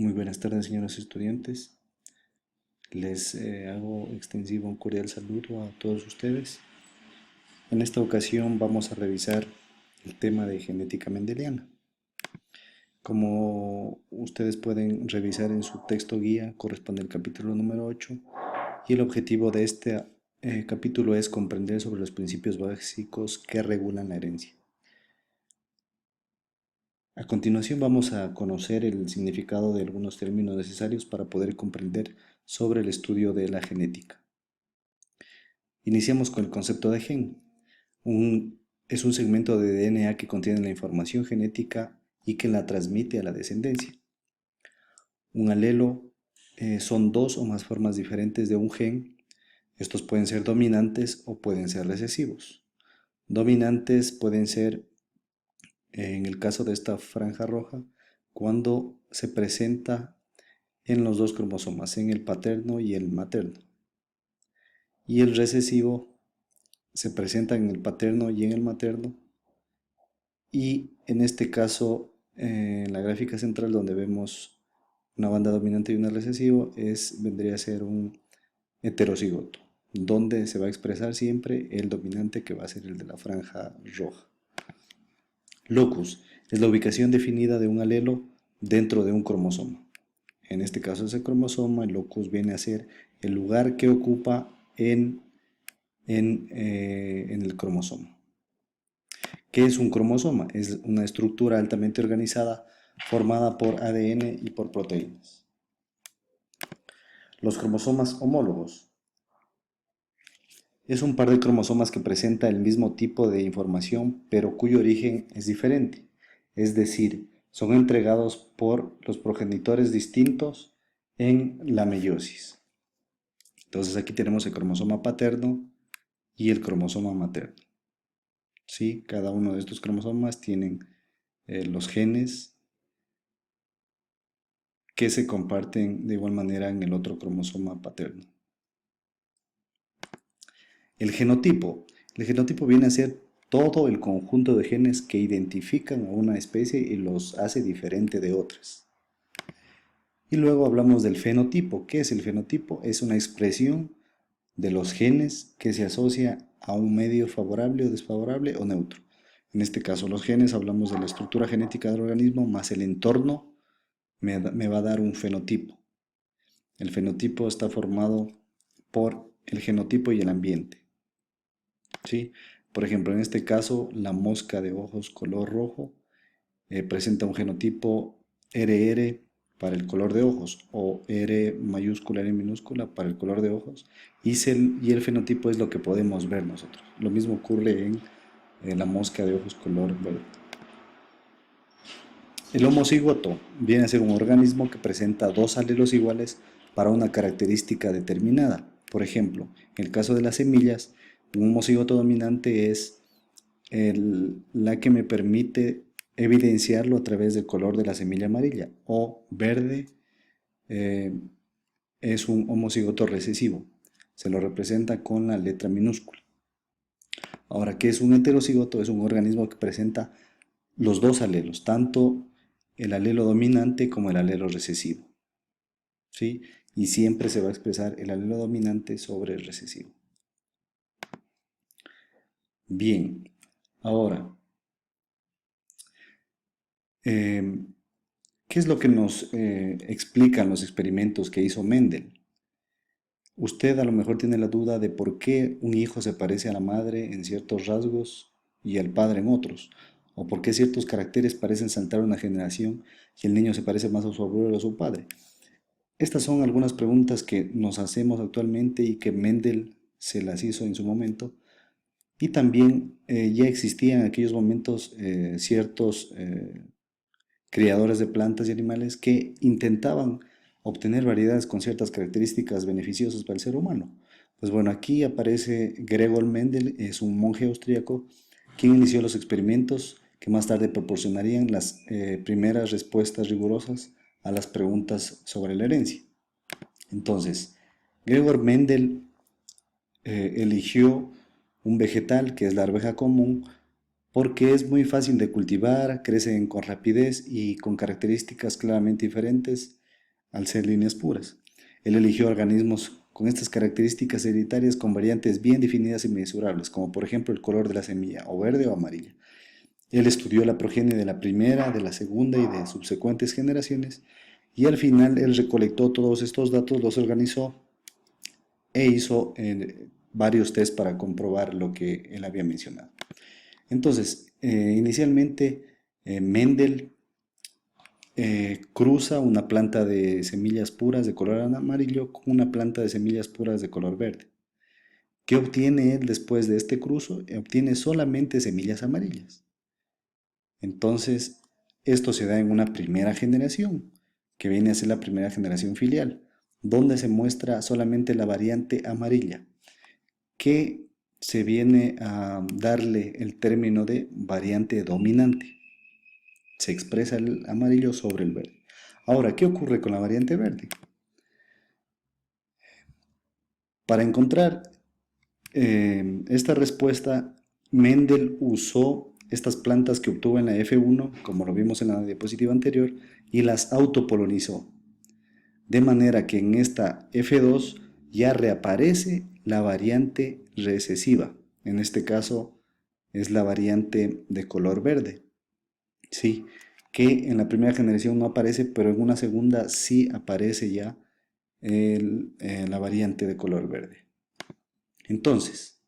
Muy buenas tardes, señores estudiantes. Les hago extensivo un cordial saludo a todos ustedes. En esta ocasión vamos a revisar el tema de genética mendeliana. Como ustedes pueden revisar en su texto guía, corresponde al capítulo número 8 y el objetivo de este capítulo es comprender sobre los principios básicos que regulan la herencia. A continuación vamos a conocer el significado de algunos términos necesarios para poder comprender sobre el estudio de la genética. Iniciamos con el concepto de gen. Es un segmento de DNA que contiene la información genética y que la transmite a la descendencia. Un alelo son dos o más formas diferentes de un gen. Estos pueden ser dominantes o pueden ser recesivos. Dominantes pueden ser, en el caso de esta franja roja, cuando se presenta en los dos cromosomas, en el paterno y el materno. Y el recesivo se presenta en el paterno y en el materno, y en este caso en la gráfica central donde vemos una banda dominante y una recesivo vendría a ser un heterocigoto, donde se va a expresar siempre el dominante, que va a ser el de la franja roja. Locus es la ubicación definida de un alelo dentro de un cromosoma. En este caso ese cromosoma, el locus viene a ser el lugar que ocupa en el cromosoma. ¿Qué es un cromosoma? Es una estructura altamente organizada formada por ADN y por proteínas. Los cromosomas homólogos. Es un par de cromosomas que presenta el mismo tipo de información, pero cuyo origen es diferente. Es decir, son entregados por los progenitores distintos en la meiosis. Entonces aquí tenemos el cromosoma paterno y el cromosoma materno. ¿Sí? Cada uno de estos cromosomas tienen los genes que se comparten de igual manera en el otro cromosoma paterno. El genotipo. El genotipo viene a ser todo el conjunto de genes que identifican a una especie y los hace diferente de otras. Y luego hablamos del fenotipo. ¿Qué es el fenotipo? Es una expresión de los genes que se asocia a un medio favorable o desfavorable o neutro. En este caso los genes, hablamos de la estructura genética del organismo más el entorno me va a dar un fenotipo. El fenotipo está formado por el genotipo y el ambiente. ¿Sí? Por ejemplo, en este caso, la mosca de ojos color rojo presenta un genotipo RR para el color de ojos, o R mayúscula, R minúscula para el color de ojos, y el fenotipo es lo que podemos ver nosotros. Lo mismo ocurre en la mosca de ojos color verde. El homocigoto viene a ser un organismo que presenta dos alelos iguales para una característica determinada. Por ejemplo, en el caso de las semillas, un homocigoto dominante es la que me permite evidenciarlo a través del color de la semilla amarilla, o verde es un homocigoto recesivo, se lo representa con la letra minúscula. Ahora, ¿qué es un heterocigoto? Es un organismo que presenta los dos alelos, tanto el alelo dominante como el alelo recesivo, ¿sí? Y siempre se va a expresar el alelo dominante sobre el recesivo. Bien, ahora, ¿qué es lo que nos explican los experimentos que hizo Mendel? Usted a lo mejor tiene la duda de por qué un hijo se parece a la madre en ciertos rasgos y al padre en otros, o por qué ciertos caracteres parecen saltar una generación y el niño se parece más a su abuelo o a su padre. Estas son algunas preguntas que nos hacemos actualmente y que Mendel se las hizo en su momento, y también ya existían en aquellos momentos ciertos criadores de plantas y animales que intentaban obtener variedades con ciertas características beneficiosas para el ser humano. Pues bueno, aquí aparece Gregor Mendel, es un monje austríaco quien inició los experimentos que más tarde proporcionarían las primeras respuestas rigurosas a las preguntas sobre la herencia. Entonces, Gregor Mendel eligió un vegetal que es la arveja común porque es muy fácil de cultivar, crece con rapidez y con características claramente diferentes al ser líneas puras. Él eligió organismos con estas características hereditarias con variantes bien definidas y mensurables, como por ejemplo el color de la semilla, o verde o amarilla. Él estudió la progenie de la primera, de la segunda y de subsecuentes generaciones, y al final él recolectó todos estos datos, los organizó e hizo varios test para comprobar lo que él había mencionado. Entonces, inicialmente Mendel cruza una planta de semillas puras de color amarillo con una planta de semillas puras de color verde. ¿Qué obtiene él después de este cruzo? Obtiene solamente semillas amarillas. Entonces, esto se da en una primera generación, que viene a ser la primera generación filial, donde se muestra solamente la variante amarilla, que se viene a darle el término de variante dominante. Se expresa el amarillo sobre el verde. Ahora, ¿qué ocurre con la variante verde? Para encontrar esta respuesta, Mendel usó estas plantas que obtuvo en la F1, como lo vimos en la diapositiva anterior, y las autopolinizó. De manera que en esta F2 ya reaparece la variante recesiva. En este caso es la variante de color verde. Sí, que en la primera generación no aparece, pero en una segunda sí aparece ya la variante de color verde. Entonces,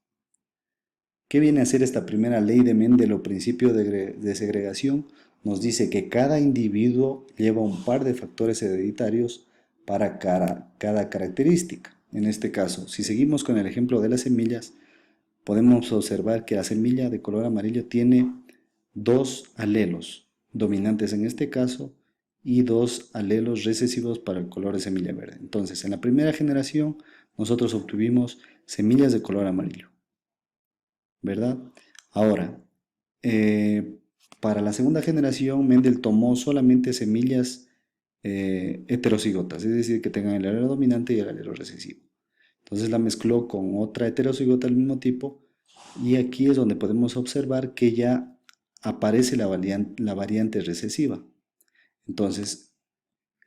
¿qué viene a ser esta primera ley de Mendel o principio de segregación? Nos dice que cada individuo lleva un par de factores hereditarios para cada característica. En este caso, si seguimos con el ejemplo de las semillas, podemos observar que la semilla de color amarillo tiene dos alelos dominantes en este caso y dos alelos recesivos para el color de semilla verde. Entonces, en la primera generación, nosotros obtuvimos semillas de color amarillo, ¿verdad? Ahora, para la segunda generación, Mendel tomó solamente semillas heterocigotas, es decir, que tengan el alelo dominante y el alelo recesivo. Entonces la mezcló con otra heterocigota del mismo tipo y aquí es donde podemos observar que ya aparece la variante recesiva. Entonces,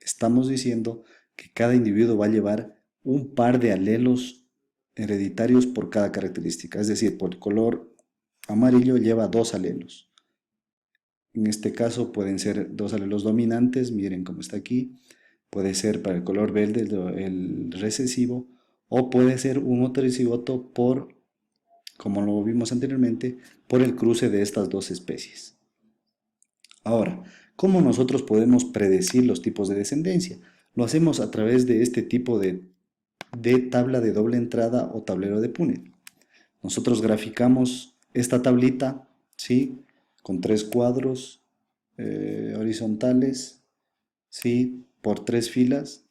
estamos diciendo que cada individuo va a llevar un par de alelos hereditarios por cada característica, es decir, por color amarillo lleva dos alelos. En este caso pueden ser dos alelos dominantes, miren cómo está aquí. Puede ser para el color verde el recesivo, o puede ser un heterocigoto por, como lo vimos anteriormente, por el cruce de estas dos especies. Ahora, ¿cómo nosotros podemos predecir los tipos de descendencia? Lo hacemos a través de este tipo de tabla de doble entrada o tablero de Punnett. Nosotros graficamos esta tablita, ¿sí? Con tres cuadros horizontales, ¿sí? Por tres filas,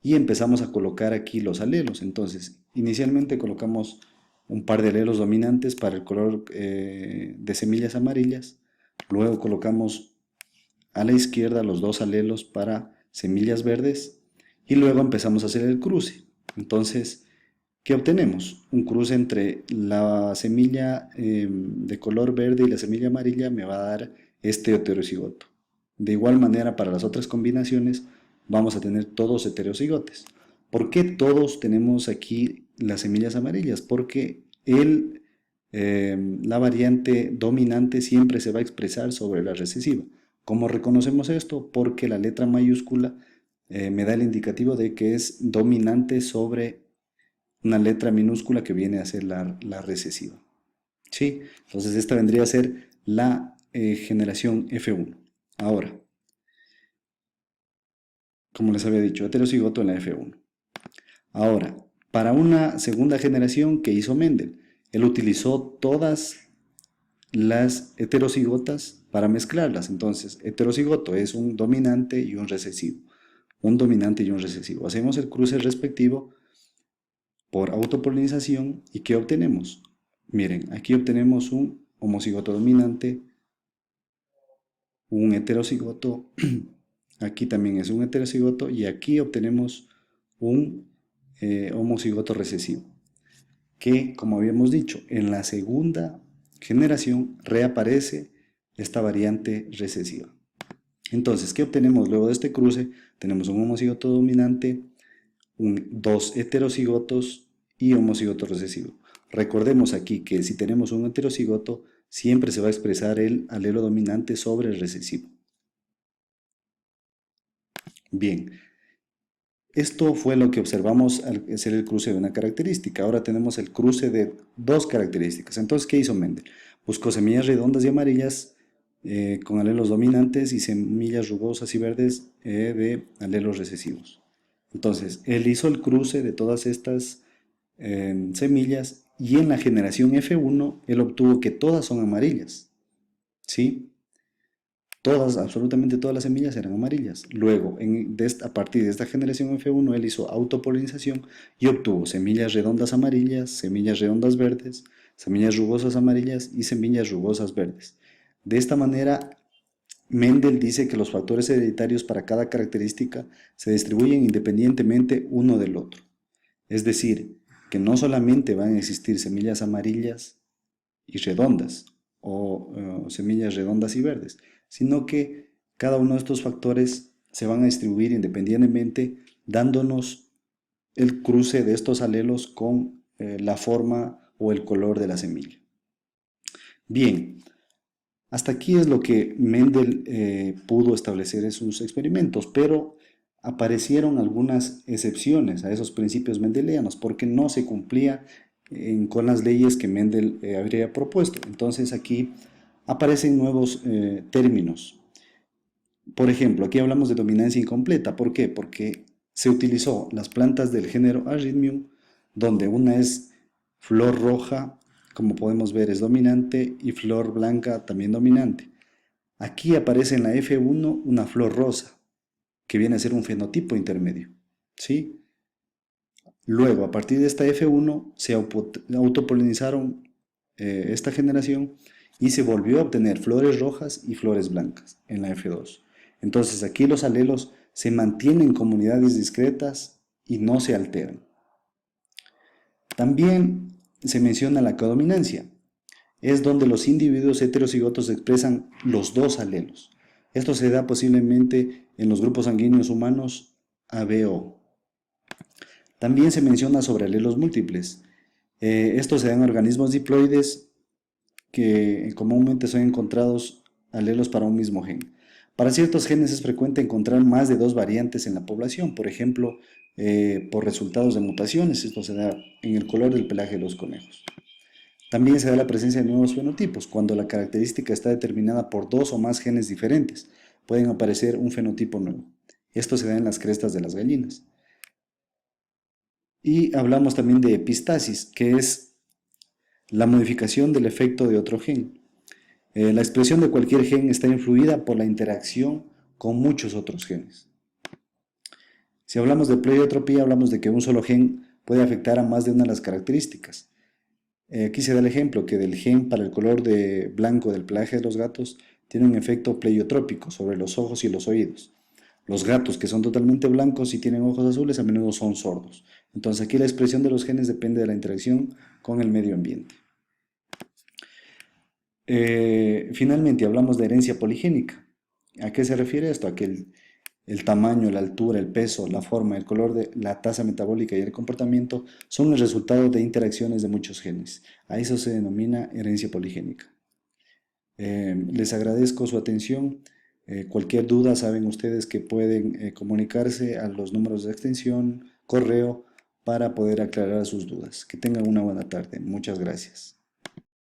y empezamos a colocar aquí los alelos. Entonces, inicialmente colocamos un par de alelos dominantes para el color de semillas amarillas, luego colocamos a la izquierda los dos alelos para semillas verdes y luego empezamos a hacer el cruce. Entonces, ¿qué obtenemos? Un cruce entre la semilla de color verde y la semilla amarilla me va a dar este heterocigoto. De igual manera, para las otras combinaciones vamos a tener todos heterocigotes. ¿Por qué todos tenemos aquí las semillas amarillas? Porque la variante dominante siempre se va a expresar sobre la recesiva. ¿Cómo reconocemos esto? Porque la letra mayúscula me da el indicativo de que es dominante sobre una letra minúscula que viene a ser la recesiva. ¿Sí? Entonces esta vendría a ser la generación F1. Ahora, como les había dicho, heterocigoto en la F1. Ahora, para una segunda generación que hizo Mendel, él utilizó todas las heterocigotas para mezclarlas. Entonces, heterocigoto es un dominante y un recesivo. Un dominante y un recesivo. Hacemos el cruce respectivo por autopolinización y ¿qué obtenemos? Miren, aquí obtenemos un homocigoto dominante, un heterocigoto, aquí también es un heterocigoto y aquí obtenemos un homocigoto recesivo, que como habíamos dicho, en la segunda generación reaparece esta variante recesiva. Entonces, ¿qué obtenemos luego de este cruce? Tenemos un homocigoto dominante, dos heterocigotos y homocigoto recesivo. Recordemos aquí que si tenemos un heterocigoto, siempre se va a expresar el alelo dominante sobre el recesivo. Bien, esto fue lo que observamos al hacer el cruce de una característica. Ahora tenemos el cruce de dos características. Entonces, ¿qué hizo Mendel? Buscó semillas redondas y amarillas con alelos dominantes y semillas rugosas y verdes de alelos recesivos. Entonces, él hizo el cruce de todas estas semillas y en la generación F1 él obtuvo que todas son amarillas. ¿Sí? Todas, absolutamente todas las semillas eran amarillas. Luego, a partir de esta generación F1, él hizo autopolinización y obtuvo semillas redondas amarillas, semillas redondas verdes, semillas rugosas amarillas y semillas rugosas verdes. De esta manera, Mendel dice que los factores hereditarios para cada característica se distribuyen independientemente uno del otro. Es decir, que no solamente van a existir semillas amarillas y redondas o semillas redondas y verdes, sino que cada uno de estos factores se van a distribuir independientemente, dándonos el cruce de estos alelos con la forma o el color de la semilla. Bien, hasta aquí es lo que Mendel pudo establecer en sus experimentos, pero aparecieron algunas excepciones a esos principios mendelianos porque no se cumplía con las leyes que Mendel habría propuesto. Entonces aquí aparecen nuevos términos. Por ejemplo, aquí hablamos de dominancia incompleta. ¿Por qué? Porque se utilizó las plantas del género Arrhytmium, donde una es flor roja, como podemos ver es dominante, y flor blanca también dominante. Aquí aparece en la F1 una flor rosa, que viene a ser un fenotipo intermedio. ¿Sí? Luego, a partir de esta F1, se autopolinizaron esta generación y se volvió a obtener flores rojas y flores blancas en la F2. Entonces aquí los alelos se mantienen en comunidades discretas y no se alteran. También se menciona la codominancia. Es donde los individuos heterocigotos expresan los dos alelos. Esto se da posiblemente en los grupos sanguíneos humanos ABO. También se menciona sobre alelos múltiples. Estos se dan en organismos diploides que comúnmente son encontrados alelos para un mismo gen. Para ciertos genes es frecuente encontrar más de dos variantes en la población, por ejemplo, por resultados de mutaciones. Esto se da en el color del pelaje de los conejos. También se da la presencia de nuevos fenotipos, cuando la característica está determinada por dos o más genes diferentes. Pueden aparecer un fenotipo nuevo. Esto se da en las crestas de las gallinas. Y hablamos también de epistasis, que es la modificación del efecto de otro gen. La expresión de cualquier gen está influida por la interacción con muchos otros genes. Si hablamos de pleiotropía, hablamos de que un solo gen puede afectar a más de una de las características. Aquí se da el ejemplo que del gen para el color de blanco del pelaje de los gatos tiene un efecto pleiotrópico sobre los ojos y los oídos. Los gatos que son totalmente blancos y tienen ojos azules a menudo son sordos. Entonces aquí la expresión de los genes depende de la interacción con el medio ambiente. Finalmente hablamos de herencia poligénica. ¿A qué se refiere esto? A que el tamaño, la altura, el peso, la forma, el color de la tasa metabólica y el comportamiento son el resultado de interacciones de muchos genes. A eso se denomina herencia poligénica. Les agradezco su atención. Cualquier duda saben ustedes que pueden comunicarse a los números de extensión, correo, para poder aclarar sus dudas. Que tengan una buena tarde. Muchas gracias.